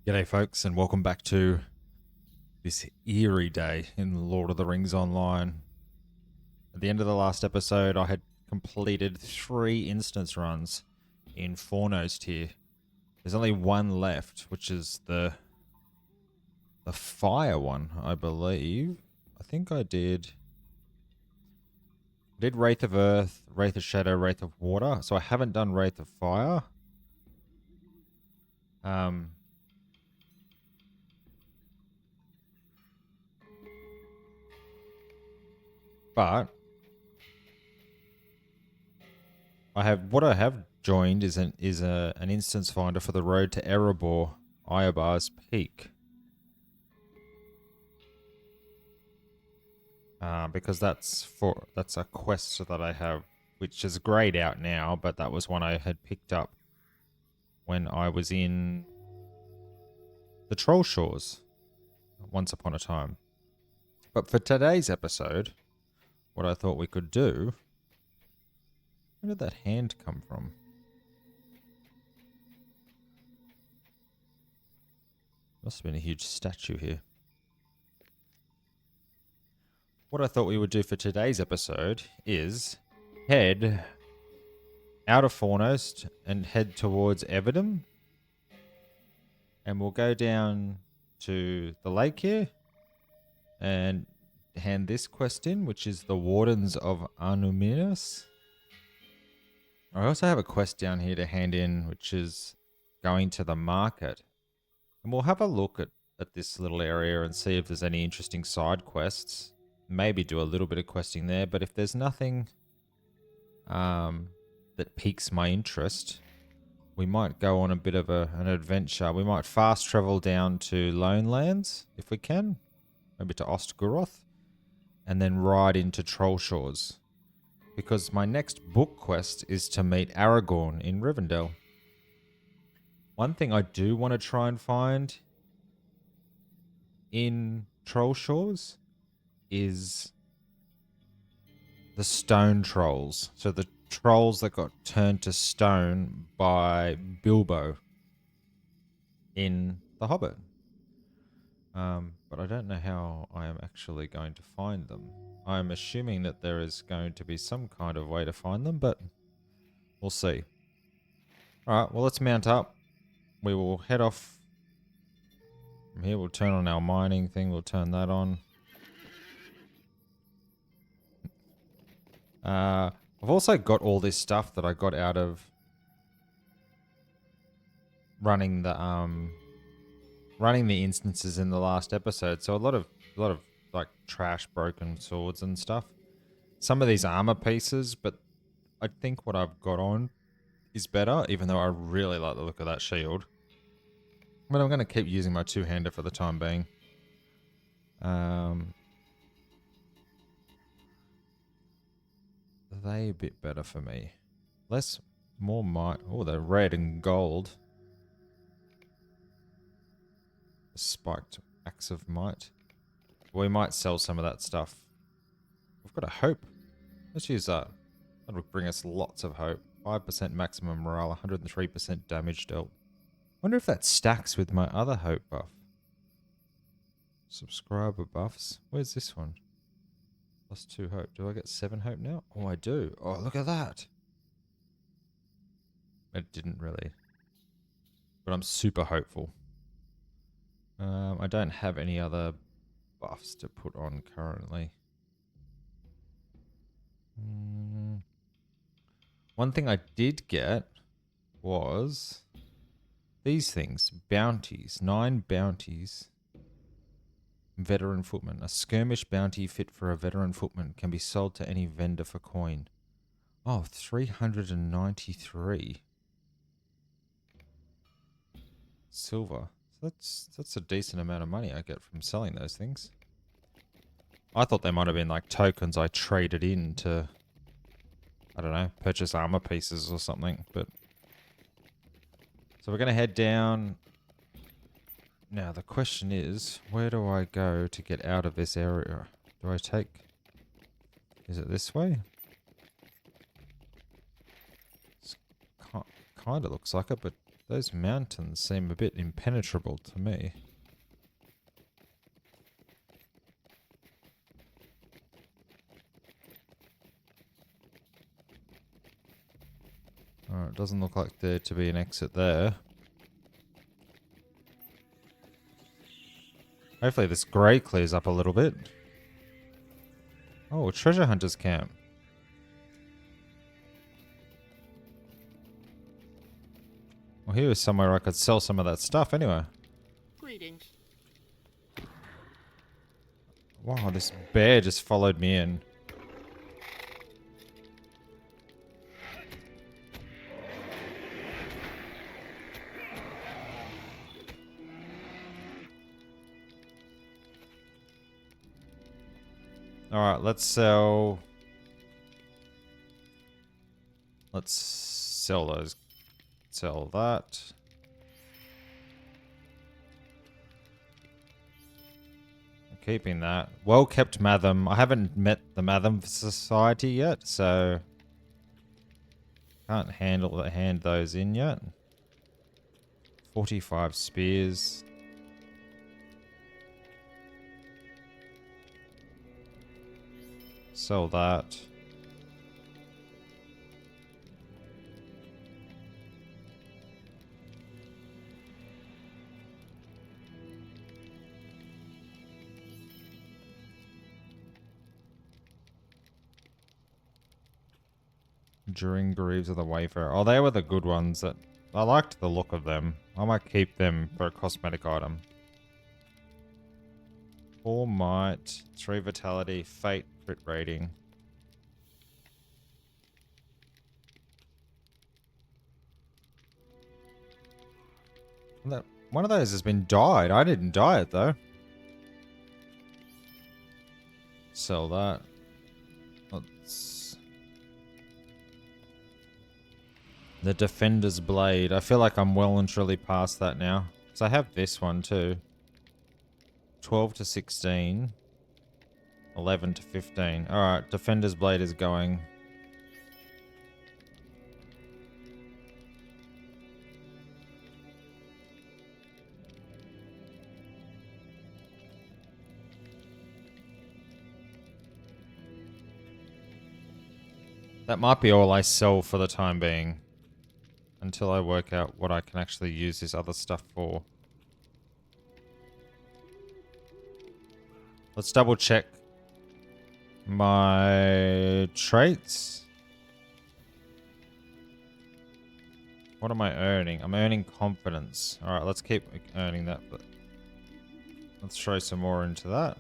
G'day, folks, and welcome back to this eerie day in Lord of the Rings Online. At the end of the last episode, I had completed 3 instance runs in Fornost here. There's only one left, which is the fire one, I believe. I think I did Wraith of Earth, Wraith of Shadow, Wraith of Water. So I haven't done Wraith of Fire. But what I have joined is an instance finder for the road to Erebor, Iobar's Peak. Because that's a quest that I have, which is grayed out now, but that was one I had picked up when I was in the Troll Shores once upon a time. But for today's episode, what I thought we could do... Where did that hand come from? Must have been a huge statue here. What I thought we would do for today's episode is head out of Fornost and head towards Everdim. And we'll go down to the lake here and hand this quest in, which is the Wardens of Arnuminas. I also have a quest down here to hand in, which is going to the market. And we'll have a look at this little area and see if there's any interesting side quests. Maybe do a little bit of questing there, but if there's nothing that piques my interest, we might go on a bit of an adventure. We might fast travel down to Lone Lands, if we can. Maybe to Ostguroth. And then ride into Troll Shores. Because my next book quest is to meet Aragorn in Rivendell. One thing I do want to try and find in Troll Shores is the stone trolls. So the trolls that got turned to stone by Bilbo in The Hobbit. But I don't know how I am actually going to find them. I'm assuming that there is going to be some kind of way to find them, but we'll see. Alright, well, let's mount up. We will head off from here. We'll turn on our mining thing. We'll turn that on. I've also got all this stuff that I got out of running the instances in the last episode. So a lot of like trash, broken swords and stuff. Some of these armor pieces, but I think what I've got on is better, even though I really like the look of that shield. But I'm going to keep using my two-hander for the time being. Are they a bit better for me? More might. Oh, they're red and gold. A spiked axe of might. We might sell some of that stuff. We've got a hope. Let's use that. That'll bring us lots of hope. 5% maximum morale, 103% damage dealt. Wonder if that stacks with my other hope buff. Subscriber buffs. Where's this one? Plus 2 hope. Do I get 7 hope now? Oh, I do. Oh, look at that. It didn't really. But I'm super hopeful. I don't have any other buffs to put on currently. One thing I did get was these things. Bounties. 9 bounties. Veteran footman. A skirmish bounty fit for a veteran footman can be sold to any vendor for coin. Oh, 393 silver. That's a decent amount of money I get from selling those things. I thought they might have been like tokens I traded in to, I don't know, purchase armor pieces or something. But so we're going to head down. Now the question is, where do I go to get out of this area? Do I take... Is it this way? Kind of looks like it, but Those mountains seem a bit impenetrable to me. Alright, it doesn't look like there to be an exit there. Hopefully this grey clears up a little bit. Oh, treasure hunters camp. Well, here was somewhere I could sell some of that stuff anyway. Greetings. Wow, this bear just followed me in. Alright, let's sell... Let's sell those. Sell that. I'm keeping that. Well kept Matham. I haven't met the Matham Society yet, so... Can't hand those in yet. 45 spears. Sell that. Enduring Greaves of the Wayfarer. Oh, they were the good ones. That I liked the look of them. I might keep them for a cosmetic item. 4 might, 3 vitality, fate, crit rating. One of those has been dyed. I didn't dye it though. Sell that. Let's... The Defender's Blade. I feel like I'm well and truly past that now. Because I have this one too. 12 to 16. 11 to 15. Alright, Defender's Blade is going. That might be all I sell for the time being. Until I work out what I can actually use this other stuff for. Let's double check my traits. What am I earning? I'm earning confidence. Alright, let's keep earning that. But let's throw some more into that.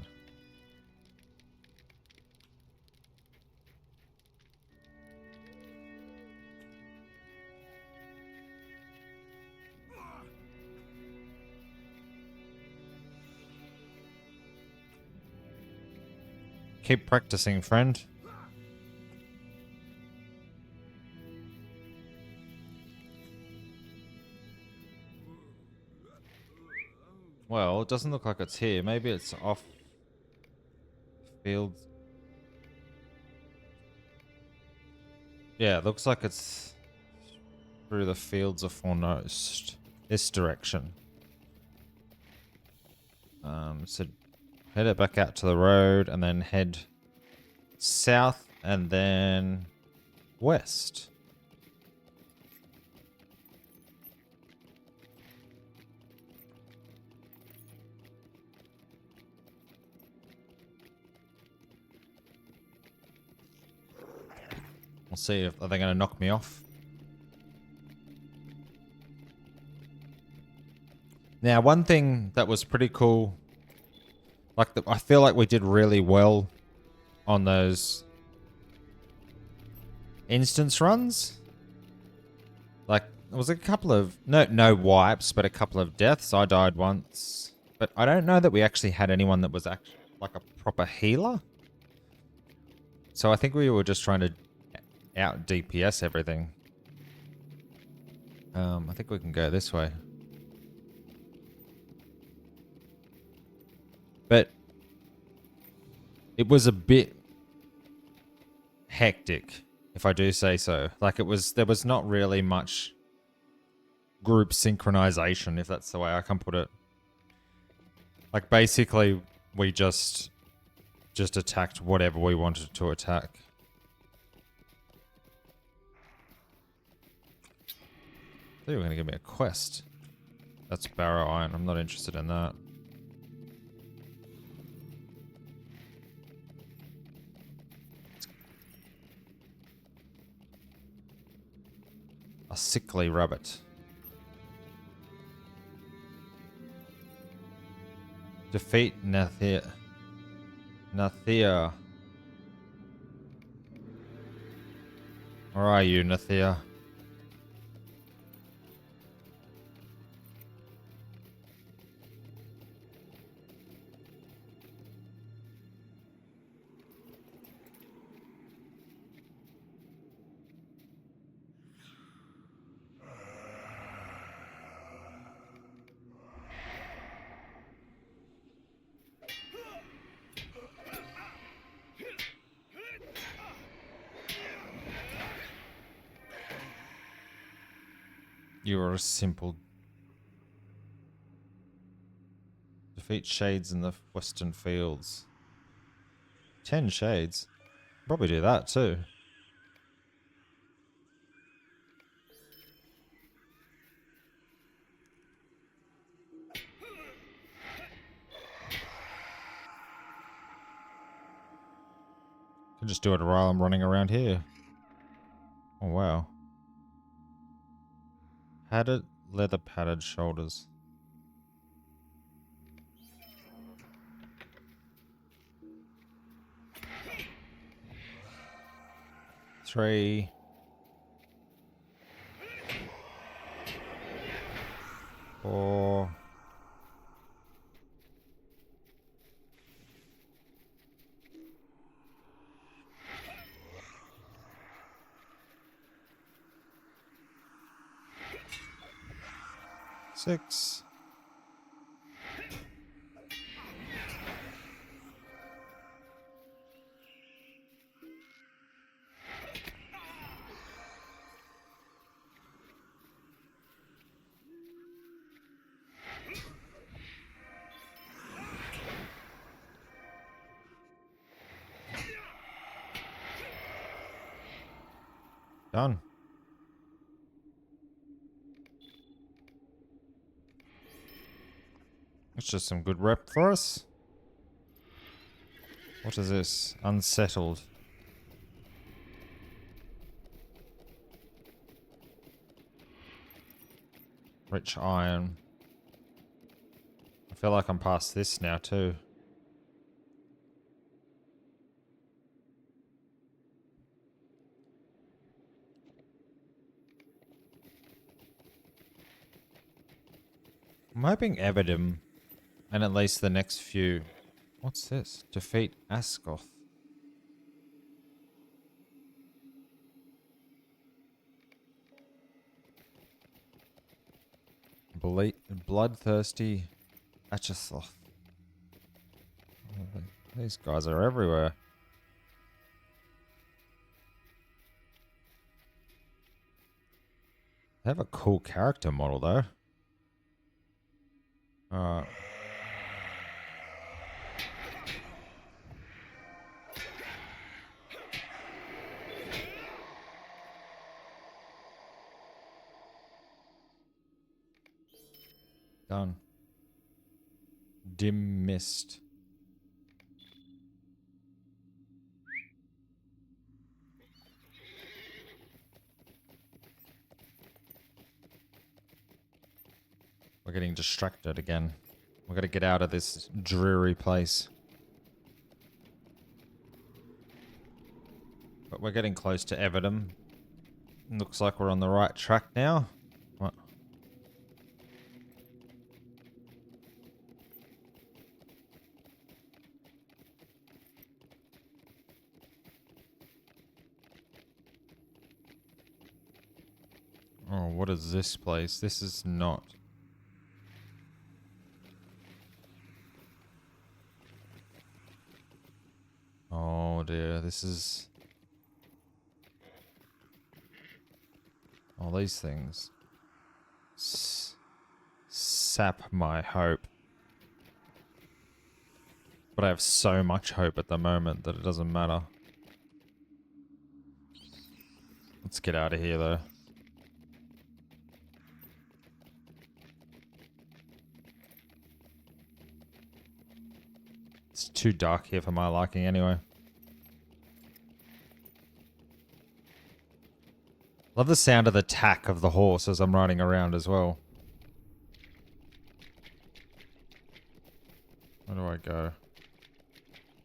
Keep practicing, friend. Well, it doesn't look like it's here. Maybe it's off field. Yeah, it looks like it's through the fields of Fornost. This direction. So head it back out to the road and then head south and then west. We'll see if are they going to knock me off. Now, one thing that was pretty cool, like I feel like we did really well on those instance runs. Like there was a couple of no wipes, but a couple of deaths. I died once, but I don't know that we actually had anyone that was actually like a proper healer. So I think we were just trying to out DPS everything. I think we can go this way. But it was a bit hectic, if I do say so. Like there was not really much group synchronization, if that's the way I can put it. Like basically we just attacked whatever we wanted to attack. I thought you were going to give me a quest. That's barrow iron. I'm not interested in that. A sickly rabbit. Defeat Nathia. Nathia. Where are you, Nathia? You are a simple. Defeat shades in the western fields. 10 shades. Probably do that too. Can just do it while I'm running around here. Oh wow. Padded, leather padded shoulders. Three. Four. Six. Done. That's just some good rep for us. What is this? Unsettled. Rich iron. I feel like I'm past this now too. I'm hoping Everdim, and at least the next few. What's this? Defeat Asgoth. Bloodthirsty Achithoth. These guys are everywhere. They have a cool character model though. Alright. Done. Dim mist. We're getting distracted again. We've got to get out of this dreary place. But we're getting close to Everdim. Looks like we're on the right track now. What? Oh, what is this place? This is not. Oh dear, this is... all these things. sap my hope. But I have so much hope at the moment that it doesn't matter. Let's get out of here, though. It's too dark here for my liking anyway. Love the sound of the tack of the horse as I'm riding around as well. Where do I go?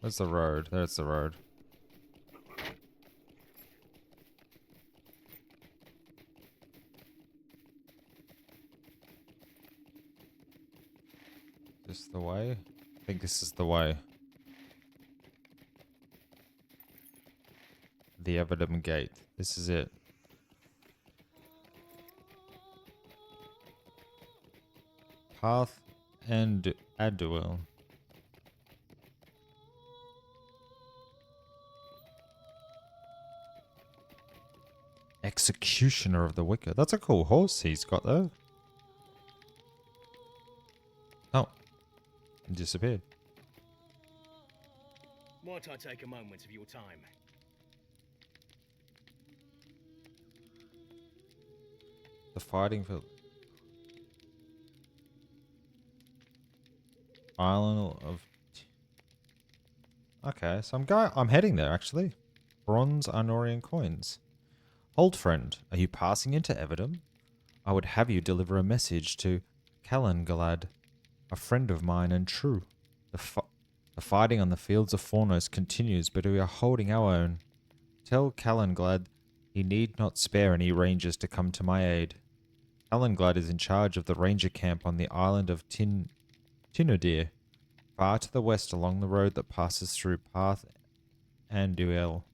Where's the road? There's the road. This the way? I think this is the way. The Everdim gate. This is it. Path and Aduel. Executioner of the Wicked. That's a cool horse he's got though. Oh. It disappeared. Might I take a moment of your time? The fighting for Island of Okay, so I'm heading there actually. Bronze Arnorian coins. Hold friend, are you passing into Everdim? I would have you deliver a message to Calangalad, a friend of mine and true. The fighting on the fields of Fornos continues, but we are holding our own. Tell Calangalad he need not spare any rangers to come to my aid. Calangalad is in charge of the ranger camp on the island of Tinodir, far to the west along the road that passes through Path and Duel,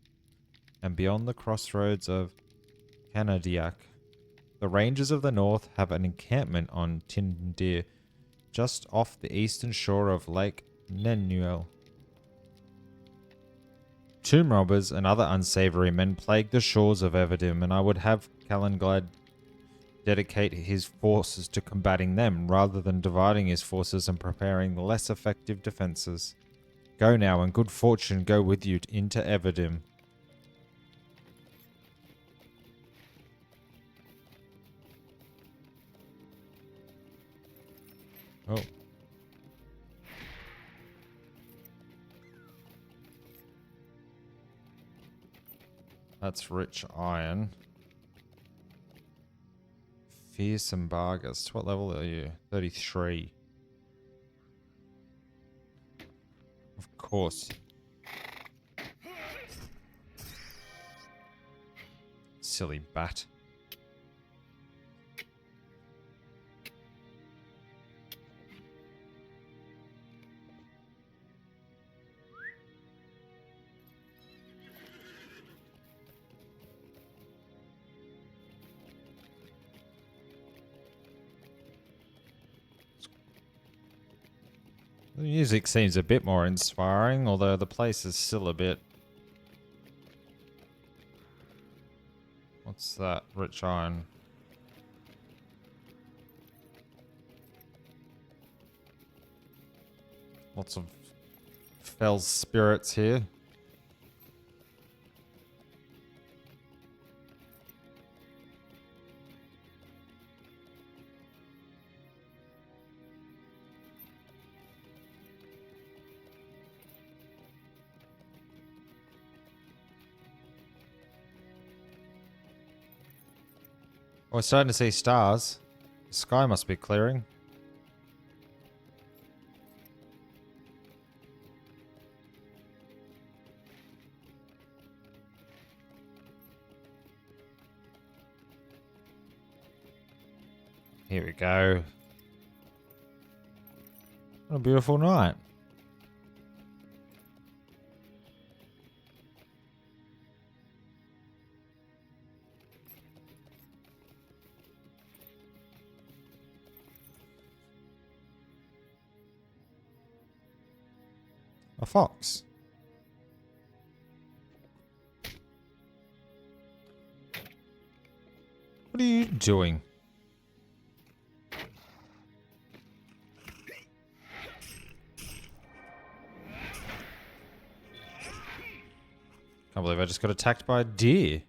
and beyond the crossroads of Canadiac. The rangers of the north have an encampment on Tinodir, just off the eastern shore of Lake Nenuel. Tomb robbers and other unsavory men plague the shores of Everdim, and I would have Calangalad dedicate his forces to combating them rather than dividing his forces and preparing less effective defenses. Go now, and good fortune go with you into Everdim. Oh. That's rich iron. Fearsome Bargus. What level are you? 33. Of course. Silly bat. The music seems a bit more inspiring, although the place is still a bit... What's that? Rich iron. Lots of fell spirits here. We're starting to see stars. The sky must be clearing. Here we go. What a beautiful night. A fox. What are you doing? Can't believe I just got attacked by a deer.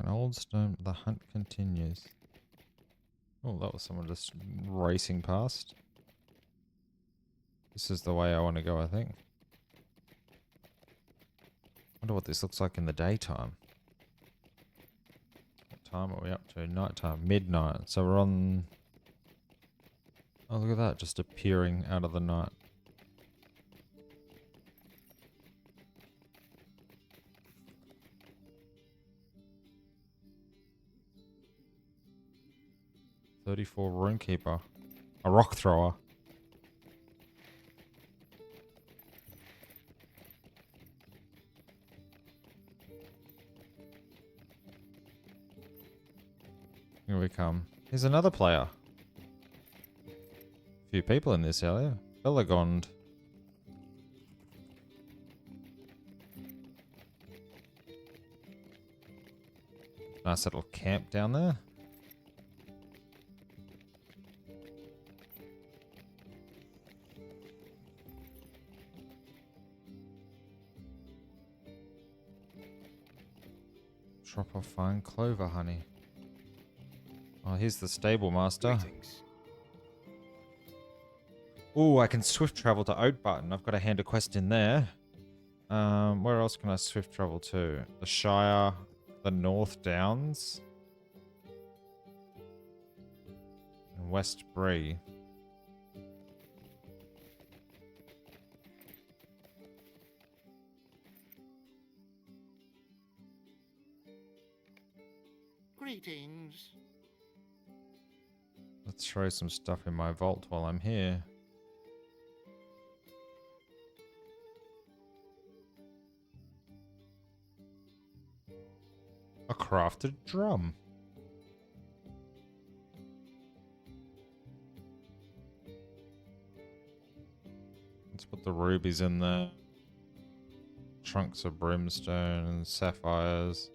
An old stone, the hunt continues. Oh, that was someone just racing past. This is the way I want to go, I think. Wonder what this looks like in the daytime. What time are we up to? Nighttime, midnight. So we're on... Oh, look at that, just appearing out of the night. "34 Runekeeper. A rock thrower. Here we come. Here's another player. Few people in this area. Belagond. Nice little camp down there. Drop off fine clover honey. Oh, here's the stable master. Greetings. Ooh, I can swift travel to Oatbutton. I've got to hand a quest in there. Where else can I swift travel to? The Shire, the North Downs, and West Bree. Greetings. Let's throw some stuff in my vault while I'm here. A crafted drum. Let's put the rubies in there. Trunks of brimstone and sapphires.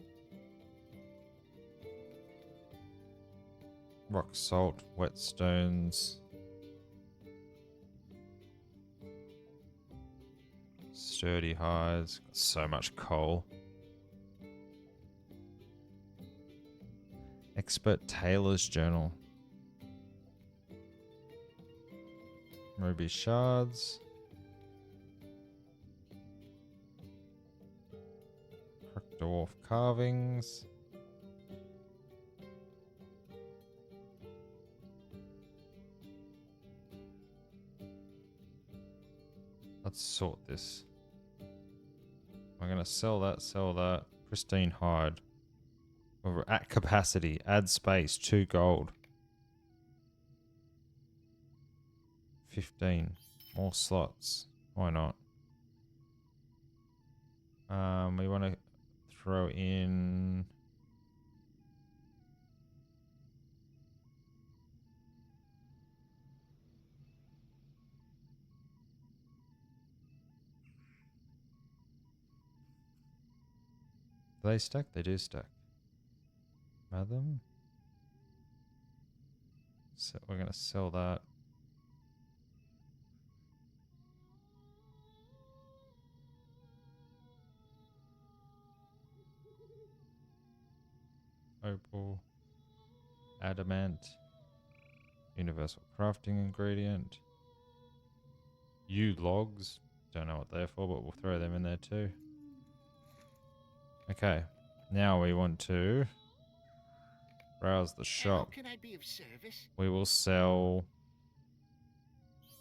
Rock salt, whetstones. Sturdy hides. Got so much coal. Expert Tailor's Journal. Ruby shards. Dwarf carvings. Let's sort this. I'm going to sell that, sell that. Pristine hide. We're at capacity. Add space. 2 gold. 15. More slots. Why not? We want to throw in... Do they stack? They do stack. Madam? So we're going to sell that. Opal. Adamant. Universal crafting ingredient. logs. Don't know what they're for, but we'll throw them in there too. Okay. Now we want to browse the shop. How can I be of service? We will sell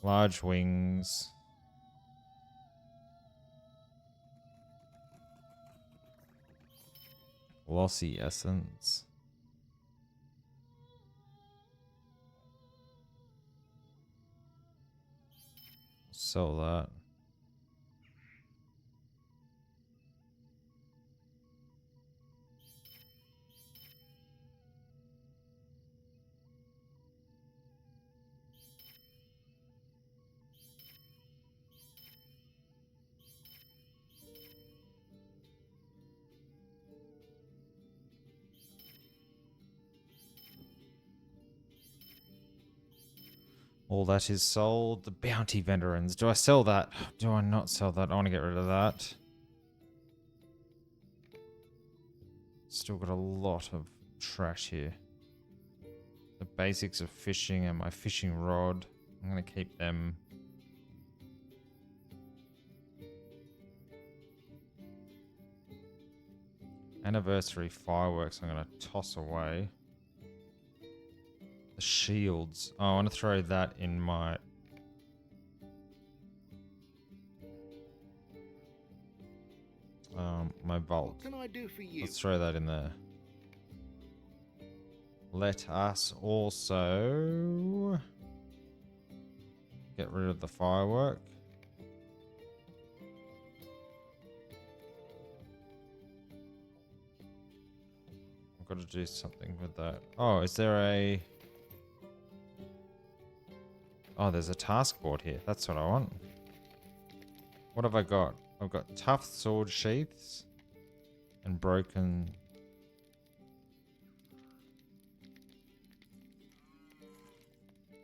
large wings. Glossy essence. Sell that. All that is sold. The bounty veterans. Do I sell that? Do I not sell that? I want to get rid of that. Still got a lot of trash here. The basics of fishing and my fishing rod. I'm going to keep them. Anniversary fireworks I'm going to toss away. The shields. Oh, I want to throw that in my... my vault. What can I do for you? Let's throw that in there. Let us also get rid of the firework. I've got to do something with that. Oh, is there a... Oh, there's a task board here. That's what I want. What have I got? I've got tough sword sheaths and broken...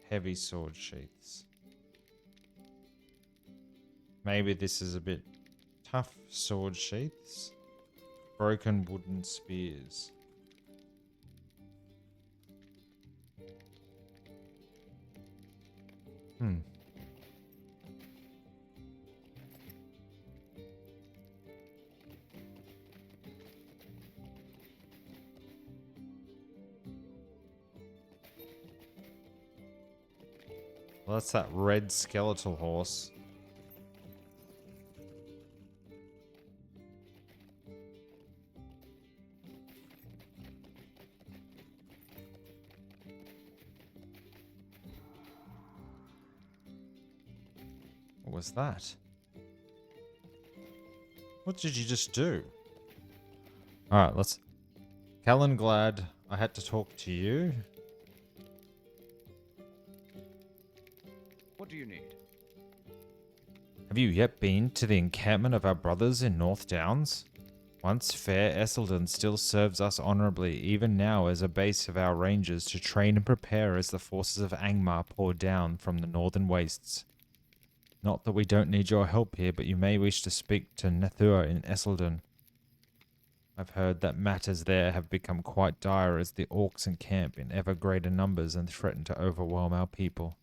heavy sword sheaths. Maybe this is a bit tough sword sheaths. Broken wooden spears. Well, that's that red skeletal horse. What was that? What did you just do? Alright, let's... Callan, glad I had to talk to you. What do you need? Have you yet been to the encampment of our brothers in North Downs? Once fair Esselden still serves us honourably, even now as a base of our rangers to train and prepare as the forces of Angmar pour down from the northern wastes. Not that we don't need your help here, but you may wish to speak to Nethua in Esselden. I've heard that matters there have become quite dire as the orcs encamp in ever greater numbers and threaten to overwhelm our people.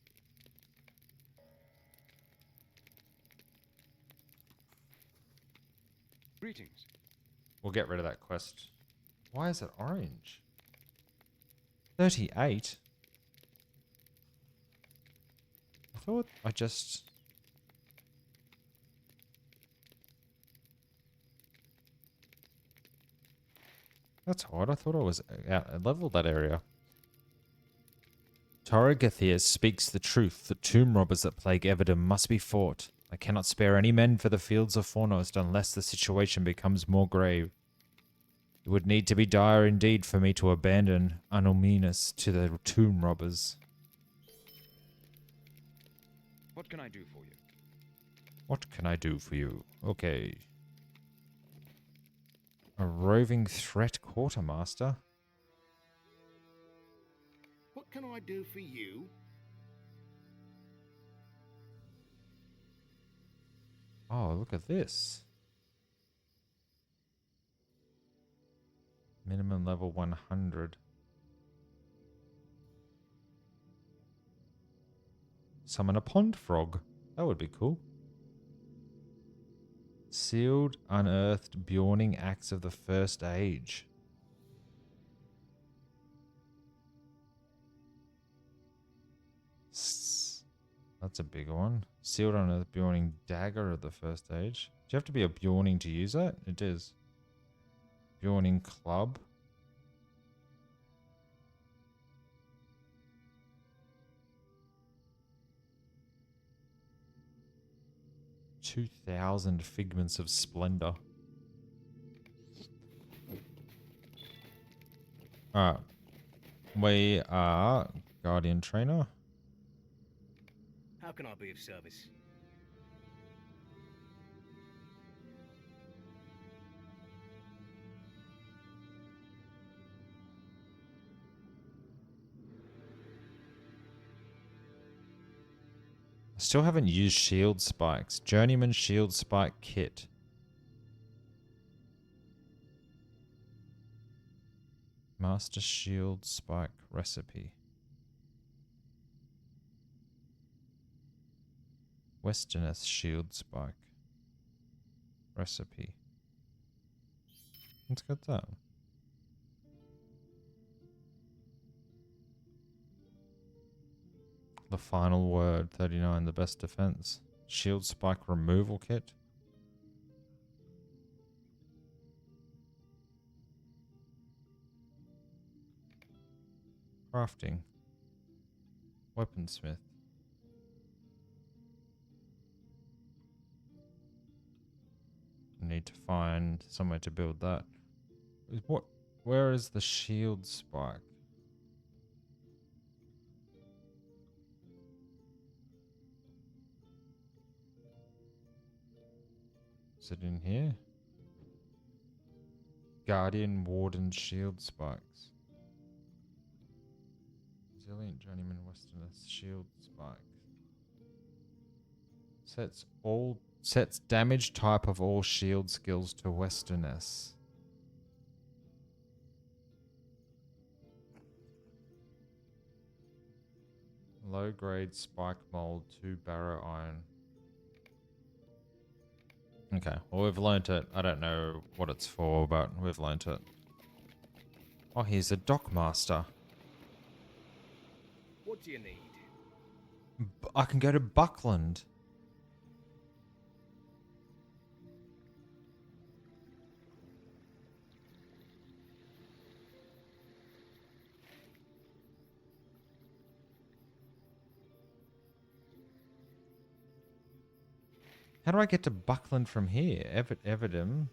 Greetings. We'll get rid of that quest. Why is it orange? 38? I thought I just... That's odd. I thought I was out leveled that area. Toragathir speaks the truth. The tomb robbers that plague Everdim must be fought. I cannot spare any men for the fields of Fornost unless the situation becomes more grave. It would need to be dire indeed for me to abandon Anuminus to the tomb robbers. What can I do for you? What can I do for you? Okay. A roving threat quartermaster. What can I do for you? Oh, look at this. Minimum level 100. Summon a pond frog. That would be cool. Sealed, unearthed, Bjorning axe of the first age. That's a big one. Sealed, unearthed, Bjorning dagger of the first age. Do you have to be a Bjorning to use that? It is. Bjorning club. $2,000 figments of splendor. Alright. We are Guardian Trainer. How can I be of service? I still haven't used shield spikes. Journeyman shield spike kit. Master shield spike recipe. Westerneth shield spike recipe. Let's get that. The final word, 39, the best defense. Shield spike removal kit. Crafting. Weaponsmith. Need to find somewhere to build that. What? Where is the shield spike? Is it in here? Guardian, Warden, shield spikes. Resilient, Journeyman, Westerners, shield spikes. Sets damage type of all shield skills to Westerness. Low grade spike mold, 2 barrow iron. Okay, well we've learnt it. I don't know what it's for, but we've learnt it. Oh, here's a dockmaster. What do you need? I can go to Buckland. How do I get to Buckland from here? Everdim.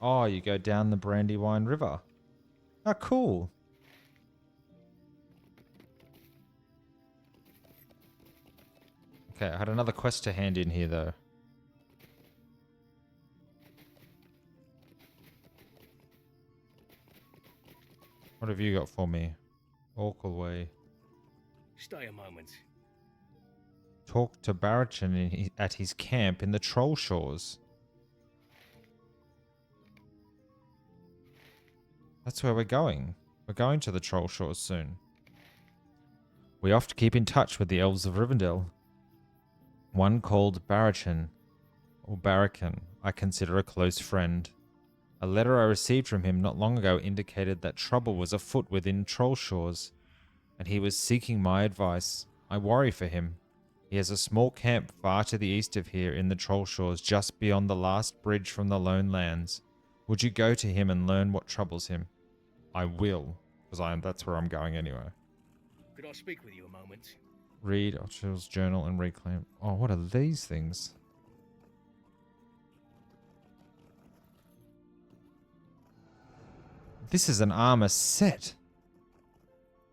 Oh, you go down the Brandywine River. Oh, cool. Okay, I had another quest to hand in here, though. What have you got for me? Orkelway. Stay a moment. Talk to Barachan at his camp in the Troll Shores. That's where we're going. We're going to the Troll Shores soon. We have to keep in touch with the Elves of Rivendell. One called Barachan, or Barakan, I consider a close friend. A letter I received from him not long ago indicated that trouble was afoot within Troll Shores, and he was seeking my advice. I worry for him. He has a small camp far to the east of here in the Troll Shores, just beyond the last bridge from the Lone Lands. Would you go to him and learn what troubles him? I will, because that's where I'm going anyway. Could I speak with you a moment? Read Otter's journal and reclaim. Oh, what are these things? This is an armor set.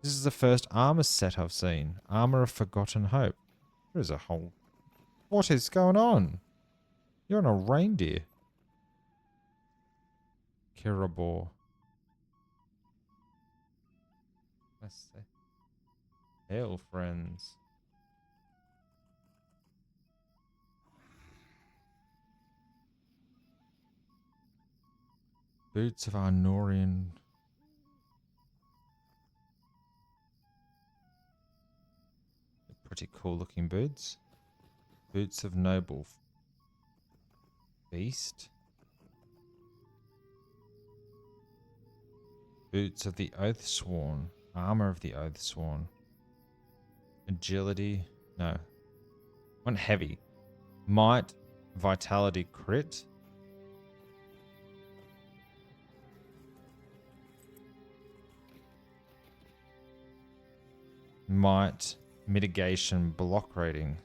This is the first armor set I've seen. Armor of Forgotten Hope. There's a whole... What is going on? You're on a reindeer. Kirabor. Let's see. Hail, friends. Boots of Arnorian. Pretty cool looking boots. Boots of Noble Beast. Boots of the Oathsworn. Armor of the Oathsworn. Agility. No. One heavy. Might. Vitality crit. Might. Mitigation block rating.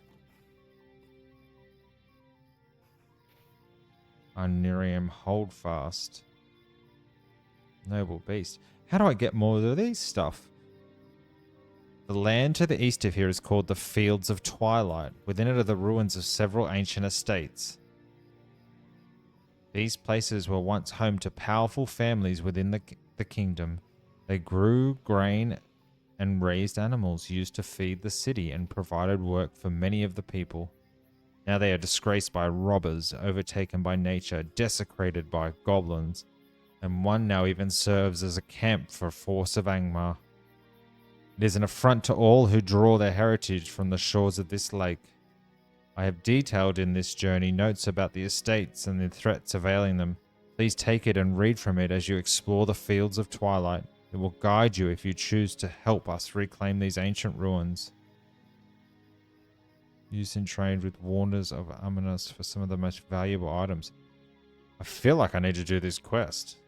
Arnerium holdfast. Noble beast. How do I get more of these stuff? The land to the east of here is called the Fields of Twilight. Within it are the ruins of several ancient estates. These places were once home to powerful families within the kingdom. They grew grain and raised animals used to feed the city and provided work for many of the people. Now they are disgraced by robbers, overtaken by nature, desecrated by goblins, and one now even serves as a camp for a force of Angmar. It is an affront to all who draw their heritage from the shores of this lake. I have detailed in this journey notes about the estates and the threats availing them. Please take it and read from it as you explore the fields of Twilight. It will guide you if you choose to help us reclaim these ancient ruins. Used and trained with Warners of Amanus for some of the most valuable items. I feel like I need to do this quest.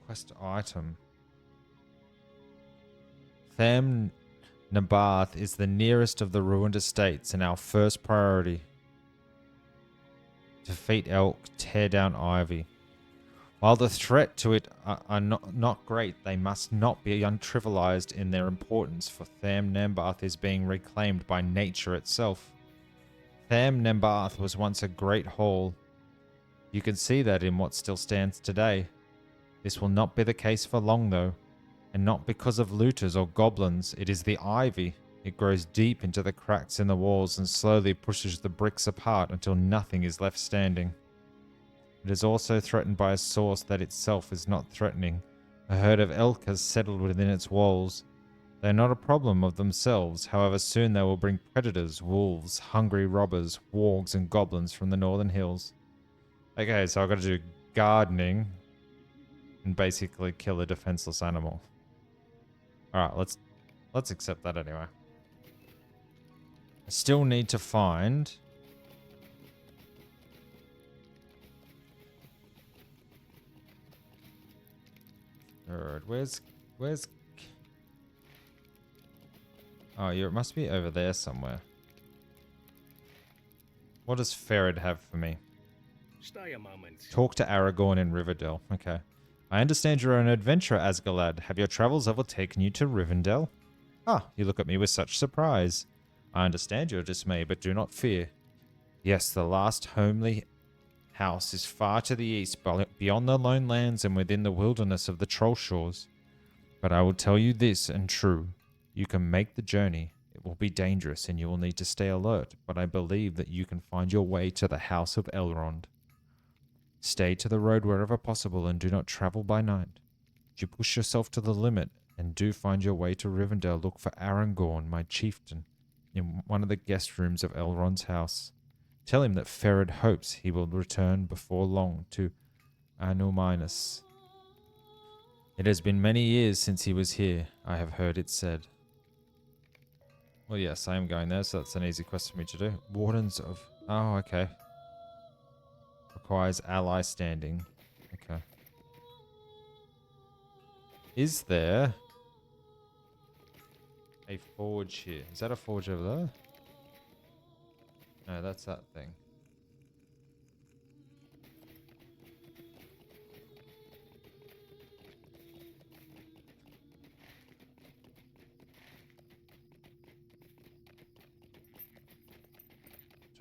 Quest item. Tham Nabath is the nearest of the ruined estates and our first priority. Defeat elk, tear down ivy. While the threat to it are not great, they must not be untrivialized in their importance, for Tham Nambarth is being reclaimed by nature itself. Tham Nambarth was once a great hall. You can see that in what still stands today. This will not be the case for long, though, and not because of looters or goblins. It is the ivy. It grows deep into the cracks in the walls and slowly pushes the bricks apart until nothing is left standing. It is also threatened by a source that itself is not threatening. A herd of elk has settled within its walls. They are not a problem of themselves, however soon they will bring predators, wolves, hungry robbers, wargs and goblins from the northern hills. Okay, so I've got to do gardening and basically kill a defenseless animal. Alright, let's accept that anyway. I still need to find... Where's... Oh, it must be over there somewhere. What does Ferid have for me? Stay a moment. Talk to Aragorn in Rivendell. Okay. I understand you're an adventurer, Asgalad. Have your travels ever taken you to Rivendell? Ah, you look at me with such surprise. I understand your dismay, but do not fear. Yes, the last homely house is far to the east, beyond the lone lands and within the wilderness of the Troll Shores. But I will tell you this, and true. You can make the journey. It will be dangerous, and you will need to stay alert, but I believe that you can find your way to the House of Elrond. Stay to the road wherever possible, and do not travel by night. If you push yourself to the limit, and do find your way to Rivendell, look for Aragorn, my chieftain, in one of the guest rooms of Elrond's house. Tell him that Ferid hopes he will return before long to Anuminus. It has been many years since he was here, I have heard it said. Well, yes, I am going there, so that's an easy quest for me to do. Wardens of... Oh, okay. Requires ally standing. Okay. Is there a forge here? Is that a forge over there? No, that's that thing.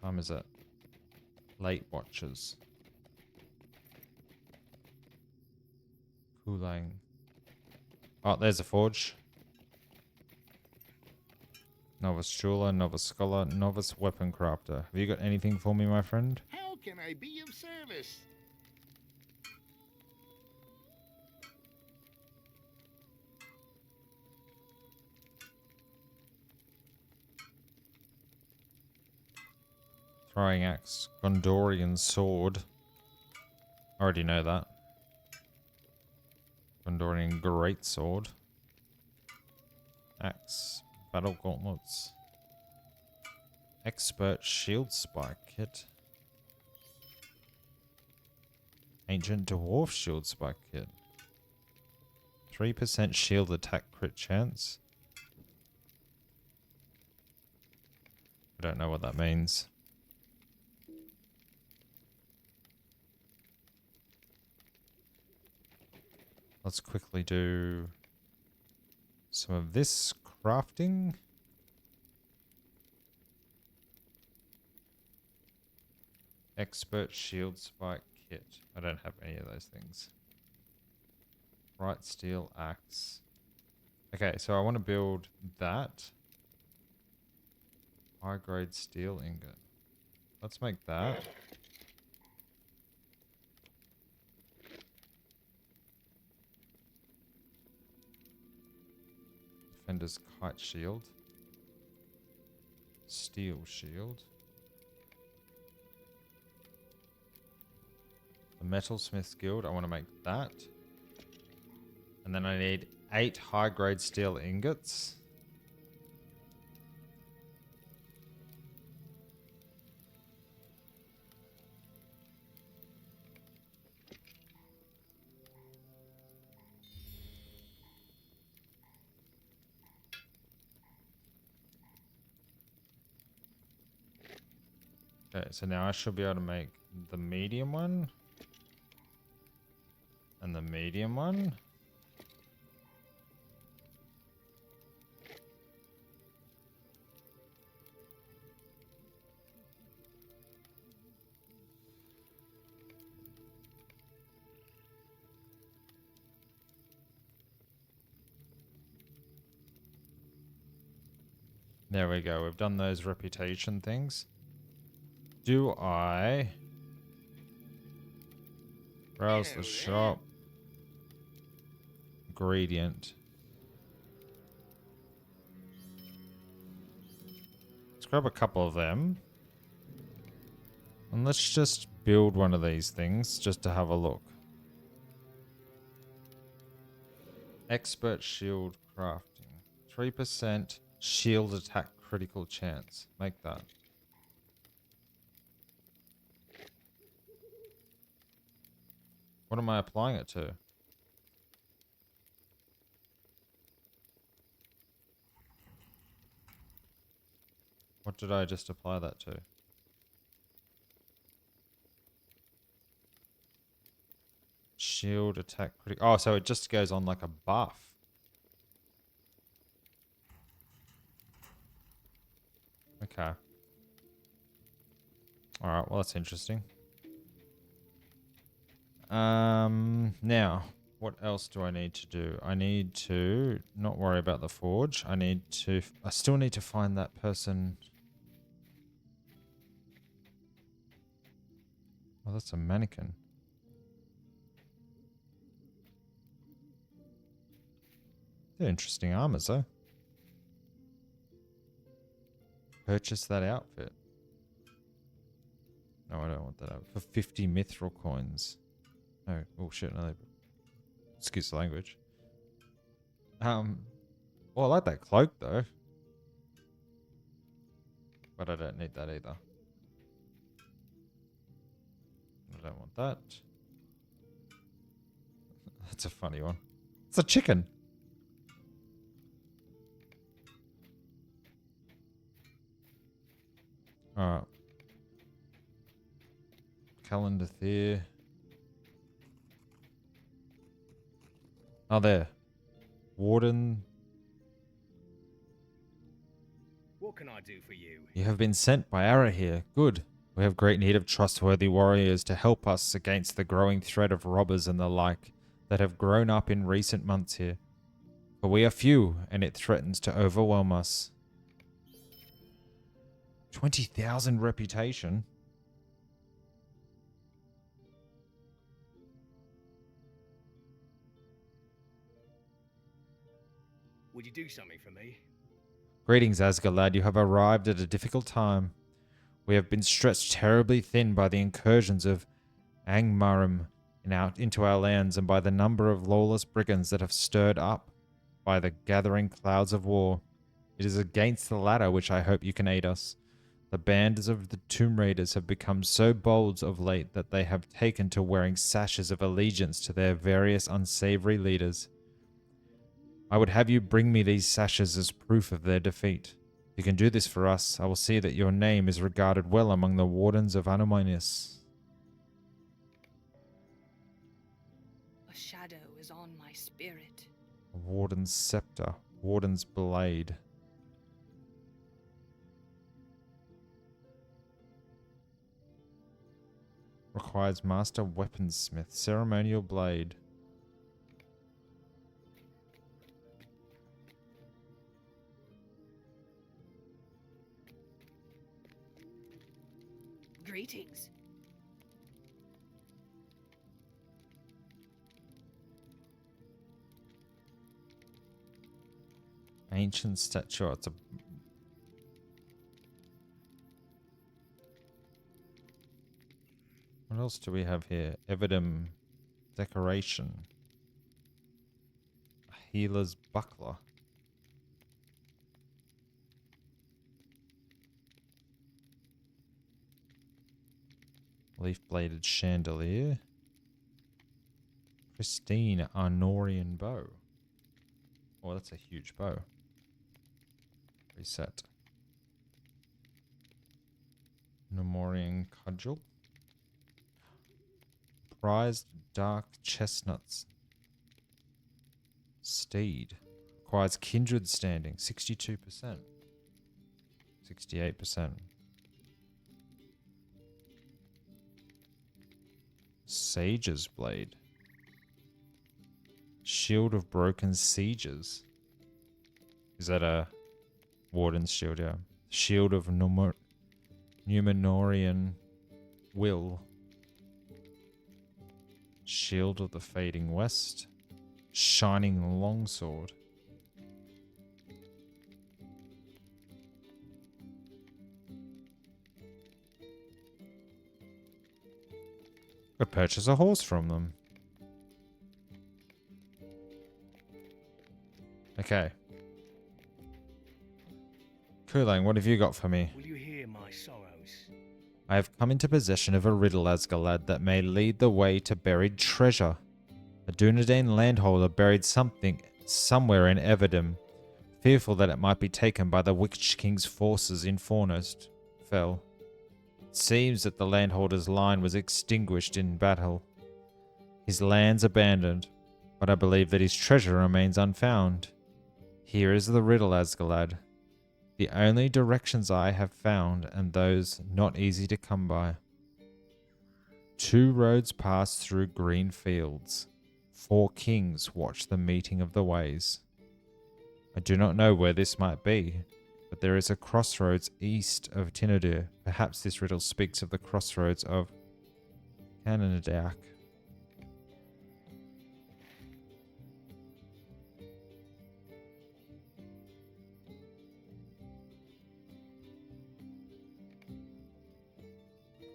What time is it? Late watches. Kulang. Oh, there's a forge. Novice jeweler, novice scholar, novice weapon crafter. Have you got anything for me, my friend? How can I be of service? Throwing axe, Gondorian sword. I already know that. Gondorian greatsword. Axe, battle gauntlets. Expert shield spike kit. Ancient dwarf shield spike kit. 3% shield attack crit chance. I don't know what that means. Let's quickly do some of this crafting. Expert shield spike kit. I don't have any of those things. Bright steel axe. Okay, so I want to build that. High grade steel ingot. Let's make that. Defender's kite shield. Steel shield. The metalsmith's guild, I want to make that. And then I need 8 high grade steel ingots. Okay, so now I should be able to make the medium one. And the medium one. There we go. We've done those reputation things. Do I browse the shop? Ingredient. Let's grab a couple of them. And let's just build one of these things just to have a look. Expert shield crafting. 3% shield attack critical chance. Make that. What am I applying it to? What did I just apply that to? Shield attack critical. Oh, so it just goes on like a buff. Okay. Alright, well that's interesting. Now, what else do I need to do? I need to not worry about the forge. I still need to find that person. Oh, that's a mannequin. They're interesting armors, though. Purchase that outfit. No, I don't want that outfit. For 50 mithril coins. No, oh shit, no. Excuse the language. Well, I like that cloak, though. But I don't need that either. I don't want that. That's a funny one. It's a chicken. Alright. Calendar there. Oh, there. Warden. What can I do for you? You have been sent by Ara here. Good. We have great need of trustworthy warriors to help us against the growing threat of robbers and the like that have grown up in recent months here. For we are few, and it threatens to overwhelm us. 20,000 reputation. Would you do something for me? Greetings, Asgard lad. You have arrived at a difficult time. We have been stretched terribly thin by the incursions of Angmarim into our lands and by the number of lawless brigands that have stirred up by the gathering clouds of war. It is against the latter which I hope you can aid us. The bands of the Tomb Raiders have become so bold of late that they have taken to wearing sashes of allegiance to their various unsavory leaders. I would have you bring me these sashes as proof of their defeat. If you can do this for us, I will see that your name is regarded well among the wardens of Anominus. A shadow is on my spirit. A warden's scepter, warden's blade. Requires master weaponsmith, ceremonial blade. Greetings. Ancient statue. It's a... What else do we have here? Everdim decoration. A healer's buckler. Leaf-bladed chandelier. Pristine Arnorian bow. Oh, that's a huge bow. Reset. Nomorian cudgel. Prized dark chestnuts. Steed. Requires kindred standing. 62%. 68%. Sage's blade. Shield of broken sieges. Is that a warden's shield? Yeah. Shield of Numenorian will. Shield of the fading west. Shining longsword. Could purchase a horse from them. Okay. Kulang, what have you got for me? Will you hear my sorrows? I have come into possession of a riddle, Asgalad, that may lead the way to buried treasure. A Dunedain landholder buried something somewhere in Everdim, fearful that it might be taken by the Witch King's forces in Fornost fell. It seems that the landholder's line was extinguished in battle. His lands abandoned, but I believe that his treasure remains unfound. Here is the riddle, Asgalad. The only directions I have found, and those not easy to come by. 2 roads pass through green fields. 4 kings watch the meeting of the ways. I do not know where this might be, but there is a crossroads east of Tinadir. Perhaps this riddle speaks of the crossroads of Canadac.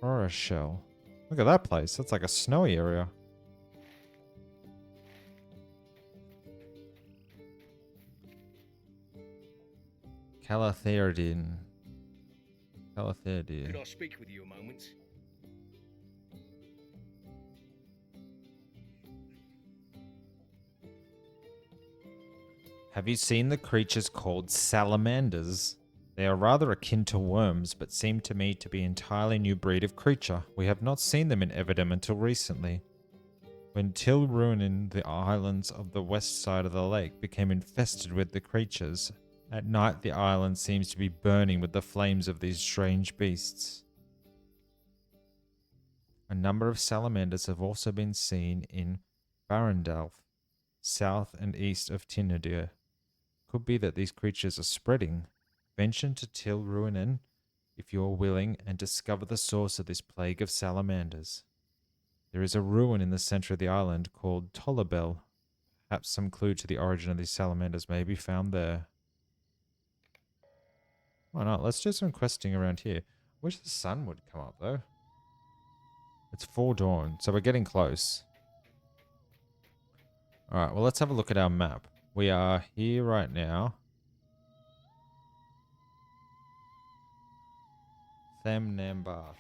Or a shell. Look at that place. That's like a snowy area. Calatherdin. Could I speak with you a moment? Have you seen the creatures called salamanders? They are rather akin to worms, but seem to me to be an entirely new breed of creature. We have not seen them in Everdim until recently. When Til Ruinin, the islands of the west side of the lake, became infested with the creatures, at night the island seems to be burning with the flames of these strange beasts. A number of salamanders have also been seen in Barandalf, south and east of Tinadir. Could be that these creatures are spreading. Venture to Til Ruinin if you are willing and discover the source of this plague of salamanders. There is a ruin in the center of the island called Tollabel. Perhaps some clue to the origin of these salamanders may be found there. Why not? Let's do some questing around here. Wish the sun would come up though. It's full dawn, so we're getting close. Alright, well let's have a look at our map. We are here right now. Thamnambar.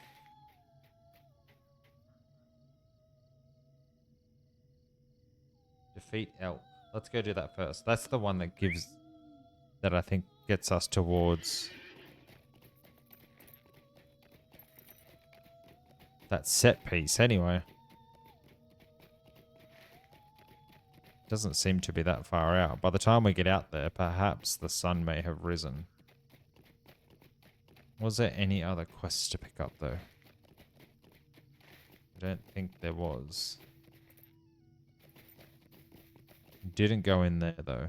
Defeat elk. Let's go do that first. That's the one that gives... that I think gets us towards... that set piece anyway. Doesn't seem to be that far out. By the time we get out there, perhaps the sun may have risen. Was there any other quests to pick up though? I don't think there was. Didn't go in there though.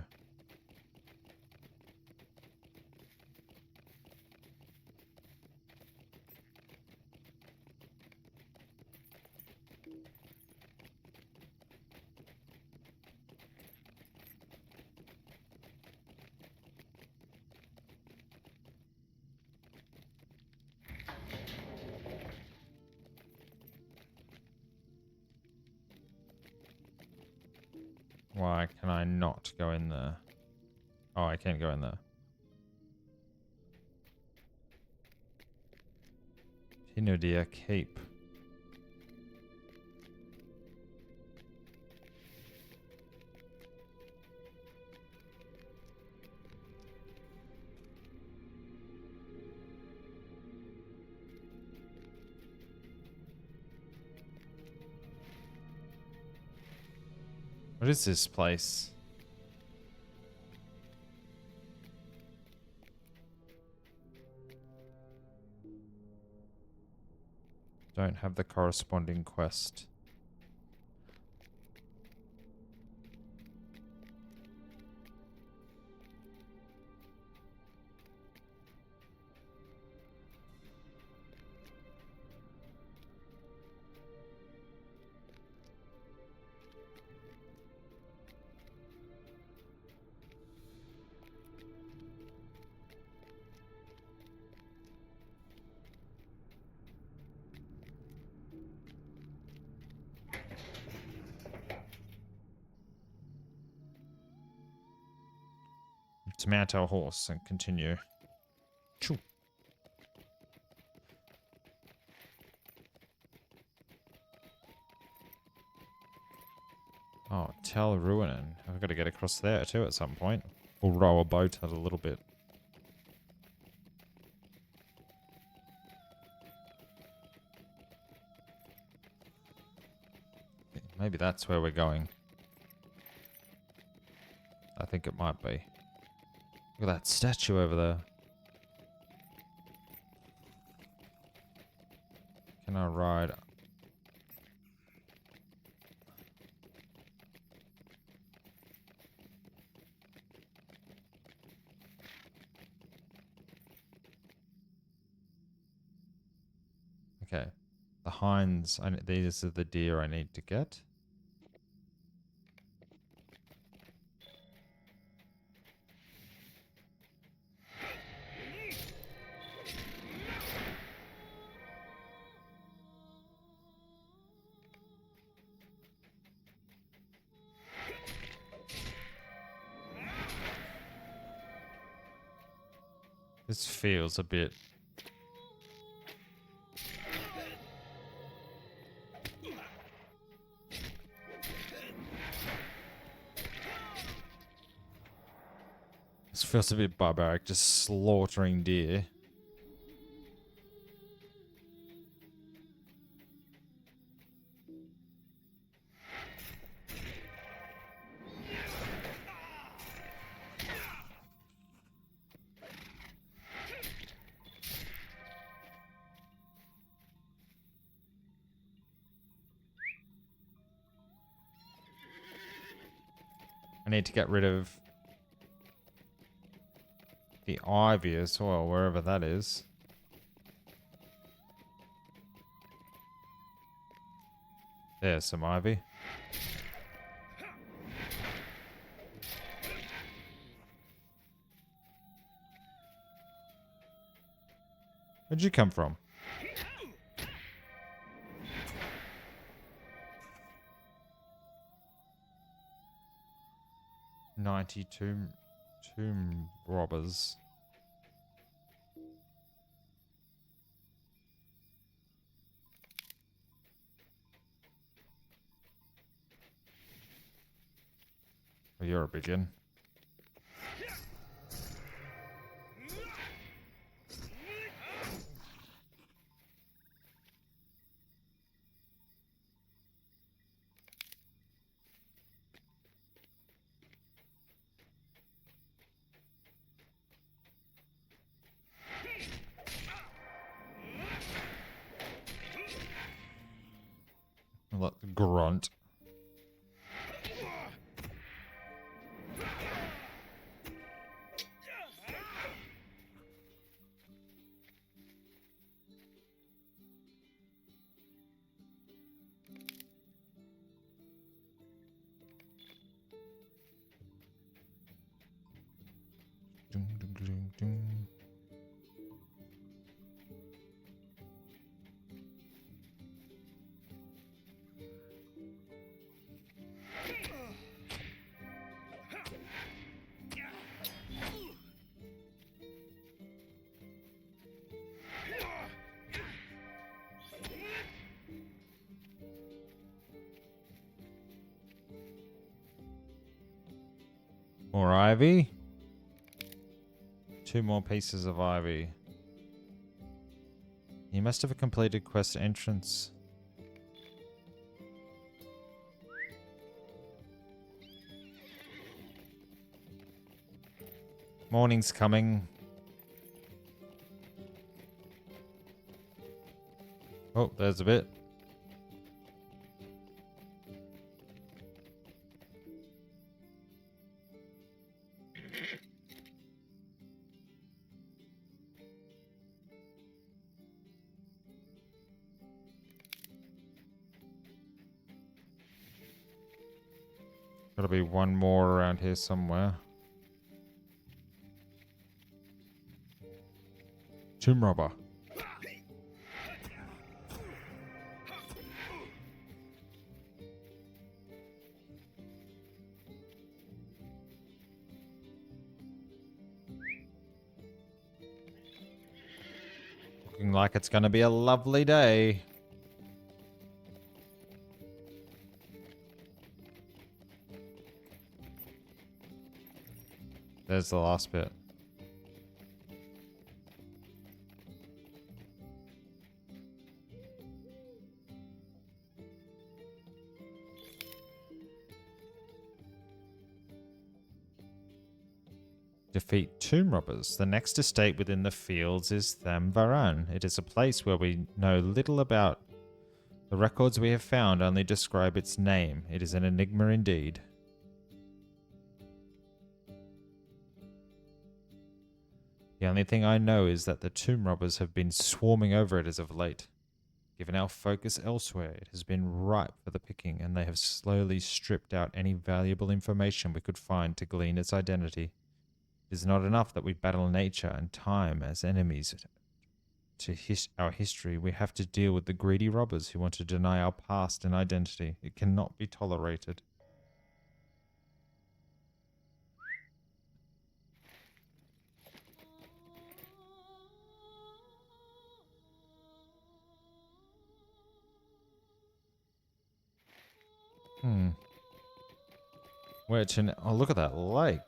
Why can I not go in there? Oh, I can go in there. Tinodia Cape. What is this place? Don't have the corresponding quest. Let's mount our horse and continue. Choo. Oh, Tel Ruinen. I've got to get across there too at some point. We'll row a boat out a little bit. Maybe that's where we're going. I think it might be. Look at that statue over there. Can I ride? Okay. The hinds, these are the deer I need to get. This feels a bit... This feels a bit barbaric, just slaughtering deer. I need to get rid of the ivy as well, wherever that is. There's some ivy. Where'd you come from? Tomb robbers. Well, you're a pigeon. Grunt. Ding, ding, ding, ding. more ivy. 2 more pieces of ivy. You must have a completed quest entrance. Morning's coming. Oh, there's a bit. Gotta be one more around here somewhere. Tomb robber. Looking like it's gonna be a lovely day. There's the last bit. Defeat tomb robbers. The next estate within the fields is Thamvaran. It is a place where we know little about. The records we have found only describe its name. It is an enigma indeed. The only thing I know is that the tomb robbers have been swarming over it as of late. Given our focus elsewhere, it has been ripe for the picking, and they have slowly stripped out any valuable information we could find to glean its identity. It is not enough that we battle nature and time as enemies to our history. We have to deal with the greedy robbers who want to deny our past and identity. It cannot be tolerated. Which, and oh, look at that lake.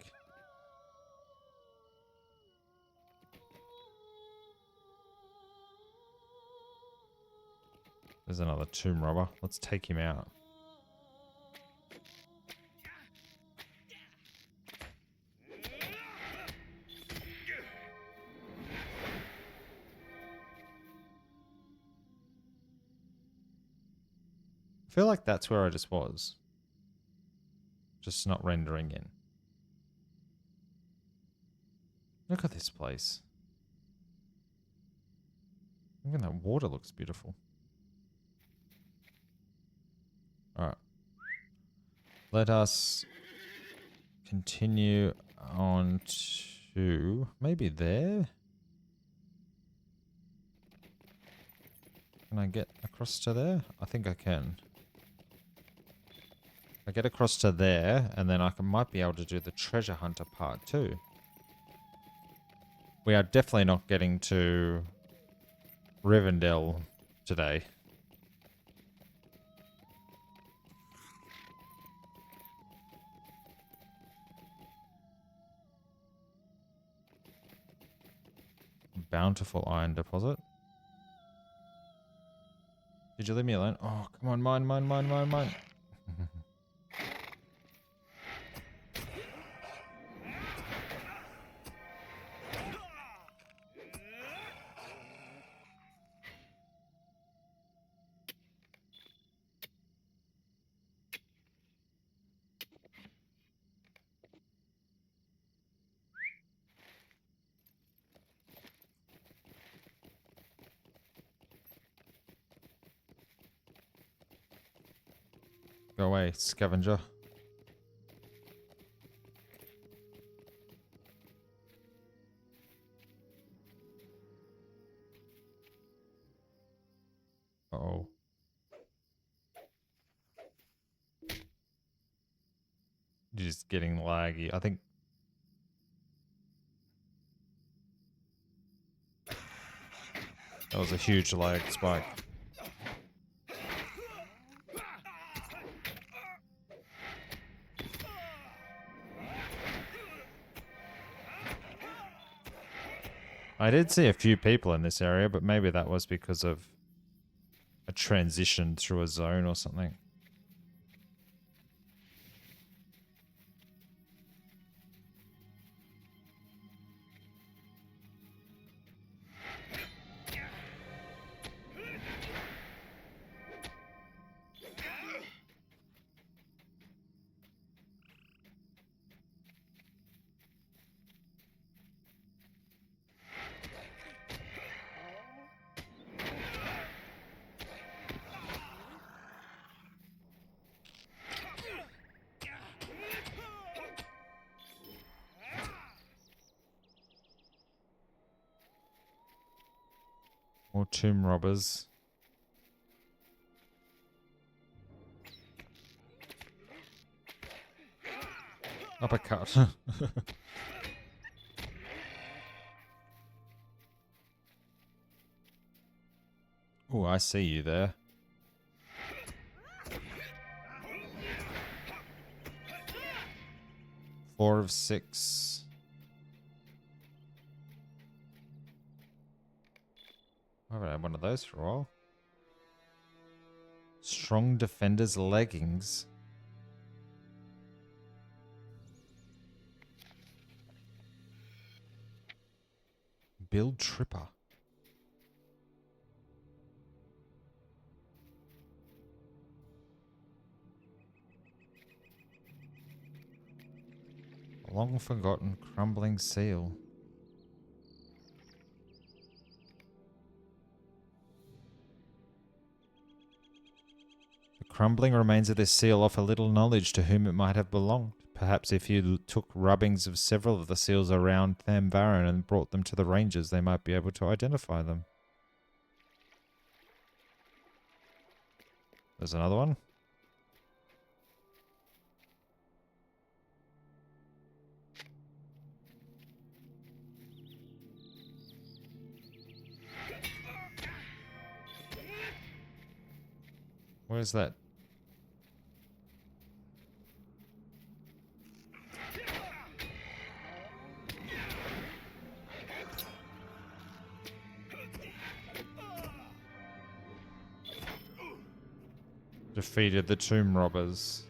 There's another tomb robber. Let's take him out. I feel like that's where I just was. Just not rendering in. Look at this place. Even that water looks beautiful. Alright. Let us continue on to maybe there. Can I get across to there? I think I can. I get across to there, and then might be able to do the treasure hunter part too. We are definitely not getting to Rivendell today. Bountiful iron deposit. Did you leave me alone? Oh, come on, mine. Go away, scavenger. Uh-oh. Just getting laggy. I think... That was a huge lag spike. I did see a few people in this area, but maybe that was because of a transition through a zone or something. More tomb robbers. Uppercut. Oh, I see you there. Four of 6. I haven't had one of those for a while. Strong Defender's leggings. Build Tripper. Long forgotten crumbling seal. The crumbling remains of this seal offer little knowledge to whom it might have belonged. Perhaps if you took rubbings of several of the seals around Thamvaran and brought them to the rangers, they might be able to identify them. There's another one. Where's that? Defeated the tomb robbers.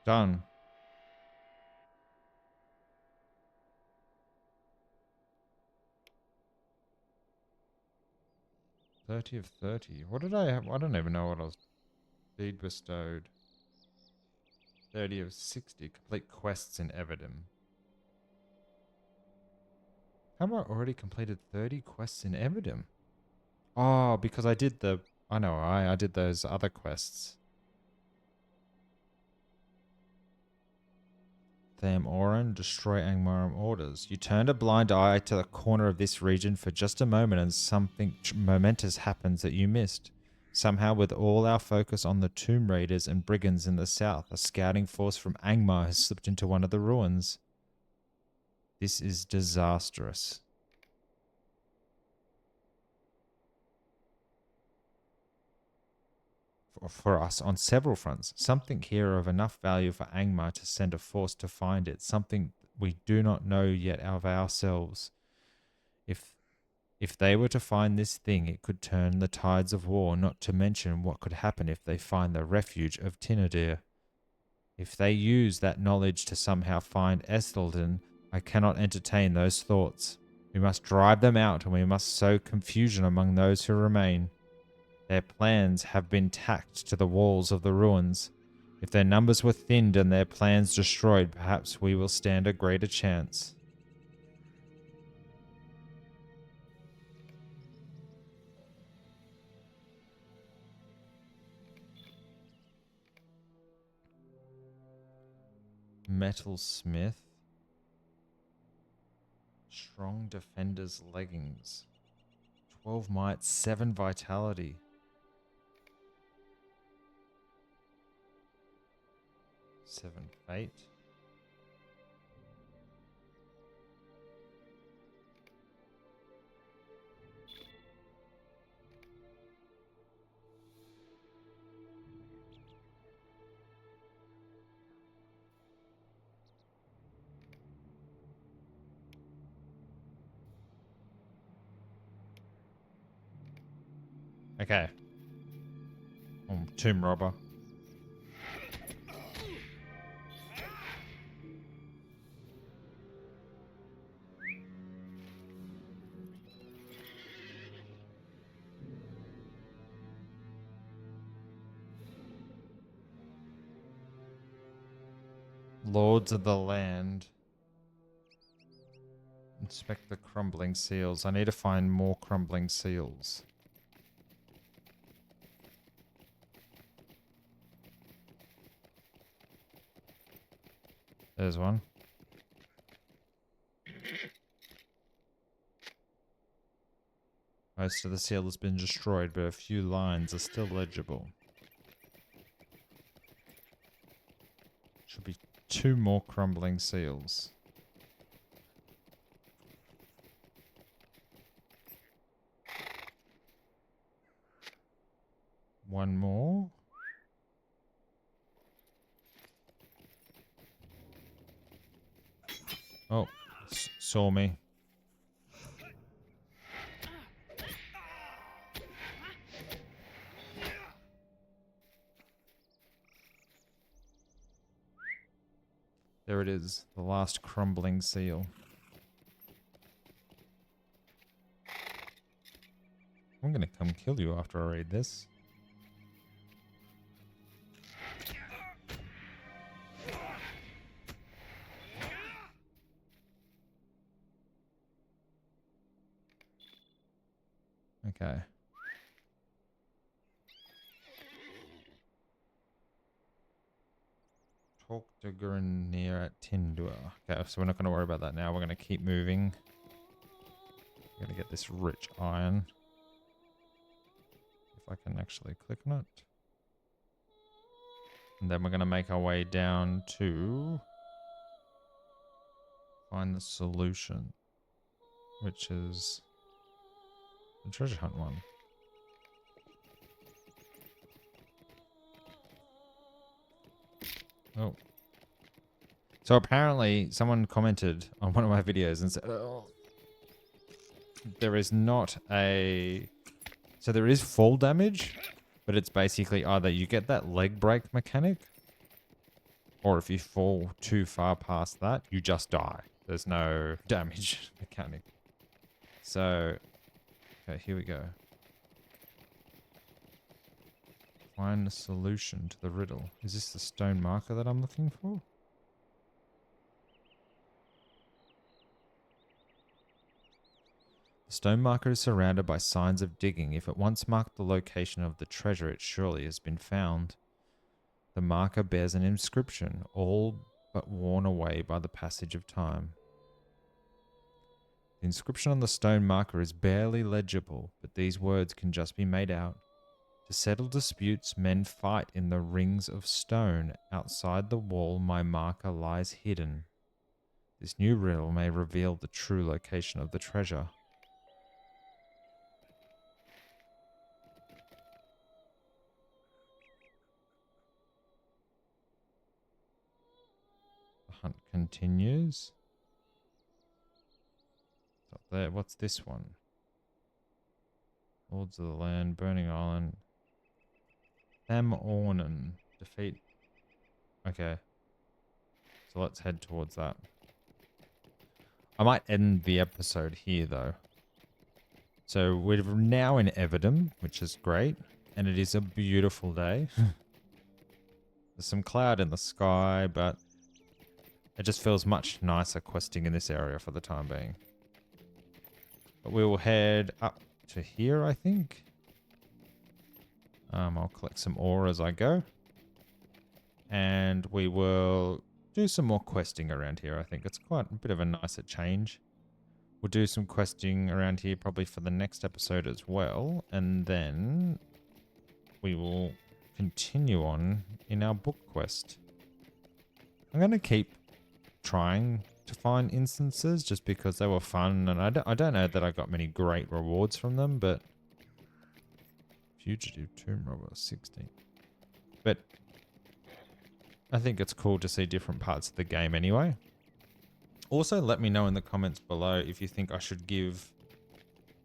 Done. "30 of 30. What did I have? I don't even know what I was. Deed bestowed. 30 of 60. Complete quests in Everdim. How have I already completed 30 quests in Everdim? Oh, because I did the... I know, I did those other quests. Tham Oran, destroy Angmaram orders. You turned a blind eye to the corner of this region for just a moment and something momentous happens that you missed. Somehow, with all our focus on the tomb raiders and brigands in the south, a scouting force from Angmar has slipped into one of the ruins. This is disastrous. For us on several fronts. Something here of enough value for Angmar to send a force to find it. Something we do not know yet of ourselves. If they were to find this thing, it could turn the tides of war, not to mention what could happen if they find the refuge of Tinadir. If they use that knowledge to somehow find Estelden, I cannot entertain those thoughts. We must drive them out, and we must sow confusion among those who remain. Their plans have been tacked to the walls of the ruins. If their numbers were thinned and their plans destroyed, perhaps we will stand a greater chance. Metalsmith. Strong Defender's leggings. 12 might, 7 vitality. 7 fate. Okay. Tomb Robber. Lords of the land. Inspect the crumbling seals. I need to find more crumbling seals. There's one. Most of the seal has been destroyed, but a few lines are still legible. Should be 2 more crumbling seals. One more. Oh, saw me. There it is, the last crumbling seal. I'm gonna come kill you after I read this. Okay. Talk to Grenadier at Tindua. Okay, so we're not going to worry about that now. We're going to keep moving. We're going to get this rich iron. If I can actually click on it. And then we're going to make our way down to find the solution, which is the treasure hunt one. Oh. So apparently someone commented on one of my videos and said, oh, there is not a... So there is fall damage, but it's basically either you get that leg break mechanic, or if you fall too far past that, you just die. There's no damage mechanic. So, okay, here we go. Find the solution to the riddle. Is this the stone marker that I'm looking for? The stone marker is surrounded by signs of digging. If it once marked the location of the treasure, it surely has been found. The marker bears an inscription, all but worn away by the passage of time. The inscription on the stone marker is barely legible, but these words can just be made out. To settle disputes, men fight in the rings of stone. Outside the wall, my marker lies hidden. This new riddle may reveal the true location of the treasure. The hunt continues. Up there. What's this one? Lords of the Land, Burning Island. Ornan. Defeat. Okay. So let's head towards that. I might end the episode here though. So we're now in Everdim, which is great. And it is a beautiful day. There's some cloud in the sky, but it just feels much nicer questing in this area for the time being. But we will head up to here, I think. I'll collect some ore as I go. And we will do some more questing around here. I think it's quite a bit of a nicer change. We'll do some questing around here probably for the next episode as well. And then we will continue on in our book quest. I'm going to keep trying to find instances just because they were fun. And I don't know that I got many great rewards from them, but... Fugitive Tomb Robber 16. But I think it's cool to see different parts of the game anyway. Also, let me know in the comments below if you think I should give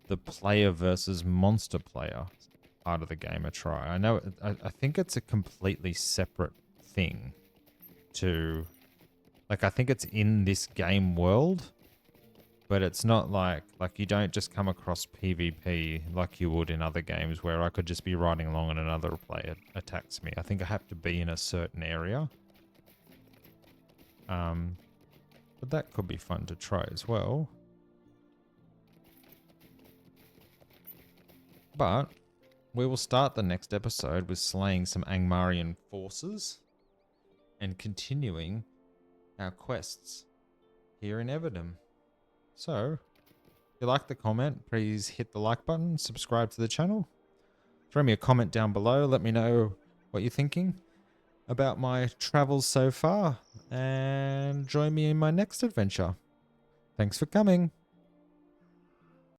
the player versus monster player part of the game a try. I know, I think it's a completely separate thing to, like, I think it's in this game world, but it's not like you don't just come across PvP like you would in other games where I could just be riding along and another player attacks me. I think I have to be in a certain area. But that could be fun to try as well. But we will start the next episode with slaying some Angmarian forces and continuing our quests here in Everdim. So, if you like the comment, please hit the like button, subscribe to the channel. Throw me a comment down below, let me know what you're thinking about my travels so far, and join me in my next adventure. Thanks for coming.